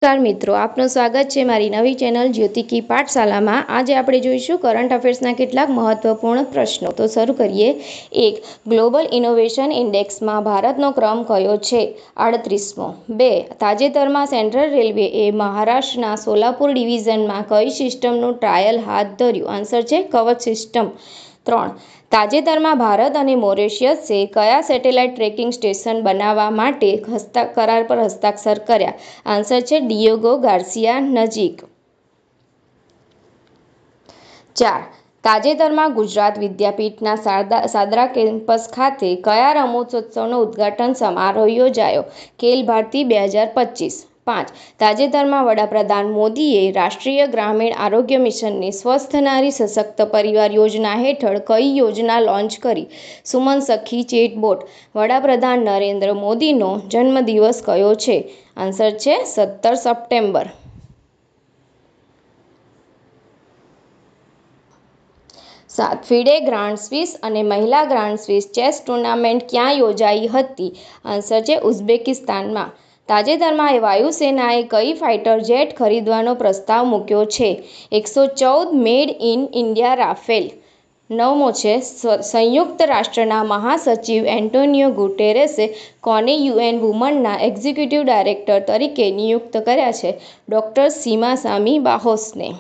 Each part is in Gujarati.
નમસ્કાર મિત્રો, આપનું સ્વાગત છે મારી નવી ચેનલ જ્યોતિકી પાઠશાલામાં। આજે આપણે જોઈશું કરંટ અફેર્સના કેટલાક મહત્વપૂર્ણ પ્રશ્નો। તો શરૂ કરીએ। 1. ગ્લોબલ ઇનોવેશન ઇન્ડેક્સમાં ભારતનો ક્રમ કયો છે? 38મો। 2. તાજેતરમાં સેન્ટ્રલ રેલવેએ મહારાષ્ટ્રના સોલાપુર ડિવિઝનમાં કઈ સિસ્ટમનું ટ્રાયલ હાથ ધર્યું? આન્સર છે કવચ સિસ્ટમ। 3. તાજેતરમાં ભારત અને મોરેશિયસે કયા સેટેલાઇટ ટ્રેકિંગ સ્ટેશન બનાવવા માટે કરાર પર હસ્તાક્ષર કર્યા? આન્સર છે ડિએગો ગાર્સિયા નજીક। 4. તાજેતરમાં ગુજરાત વિદ્યાપીઠના સાદરા કેમ્પસ ખાતે કયા રમતોત્સવનો ઉદ્ઘાટન સમારોહ યોજાયો? ખેલ ભારતી 2025। 5. તાજેતરમાં વડાપ્રધાન મોદીએ રાષ્ટ્રીય ગ્રામીણ આરોગ્ય મિશનની સ્વસ્થ નારી સશક્ત પરિવાર યોજના હેઠળ કઈ યોજના લોન્ચ કરી? સુમન સખી ચેટબોટ। વડાપ્રધાન નરેન્દ્ર મોદીનો જન્મદિવસ કયો છે? આન્સર છે 17 સપ્ટેમ્બર। 7. ફિડે ગ્રાન્ડ સ્વિસ અને મહિલા ગ્રાન્ડ સ્વિસ ચેસ ટૂર્નામેન્ટ ક્યાં યોજાઈ હતી? આન્સર છે ઉઝબેકિસ્તાનમાં। તાજેતરમાં વાયુસેનાએ કઈ ફાઇટર જેટ ખરીદવાનો પ્રસ્તાવ મૂક્યો છે? 114 મેડ ઇન ઇન્ડિયા રાફેલ। 9મો છે સંયુક્ત રાષ્ટ્રના મહાસચિવ એન્ટોનિયો ગુટેરેસે કોને યુએન વુમનના એક્ઝિક્યુટિવ ડાયરેક્ટર તરીકે નિયુક્ત કર્યા છે? ડોક્ટર સીમાસામી બાહોસને।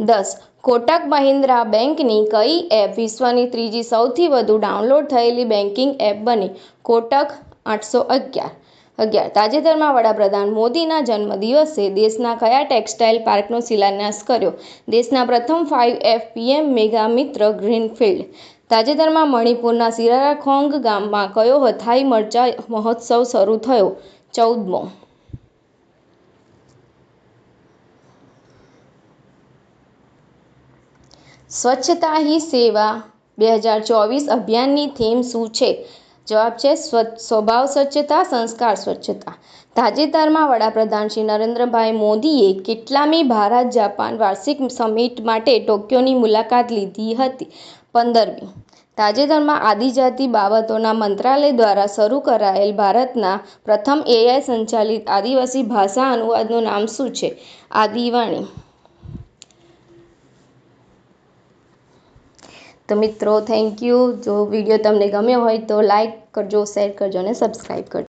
10. કોટક મહિન્દ્રા બેંકની કઈ એપ વિશ્વની ત્રીજી સૌથી વધુ ડાઉનલોડ થયેલી બેન્કિંગ એપ બની? કોટક 811। તાજેતરમાં વડાપ્રધાન મોદીના જન્મદિવસે દેશના કયા ટેક્સટાઇલ પાર્કનો શિલાન્યાસ કર્યો? દેશના પ્રથમ 5 FPM મેગા મિત્ર ગ્રીનફિલ્ડ। તાજેતરમાં મણિપુરના સિરારાખોંગ ગામમાં કયો હથાઈ મરચા મહોત્સવ શરૂ થયો? 14મો। સ્વચ્છતા હી સેવા 2024 અભિયાનની થીમ શું છે? જવાબ છે સ્વભાવ સ્વચ્છતા, સંસ્કાર સ્વચ્છતા। તાજેતરમાં વડાપ્રધાન શ્રી નરેન્દ્રભાઈ મોદીએ કેટલામી ભારત જાપાન વાર્ષિક સમિટ માટે ટોક્યોની મુલાકાત લીધી હતી? 15મી। તાજેતરમાં આદિજાતિ બાબતોના મંત્રાલય દ્વારા શરૂ કરાયેલ ભારતના પ્રથમ AI સંચાલિત આદિવાસી ભાષા અનુવાદનું નામ શું છે? આદિવાણી। તો મિત્રો, થેન્ક યુ। જો વિડીયો તમને ગમ્યો હોય તો લાઈક કરજો, શેર કરજો અને સબસ્ક્રાઈબ કરજો।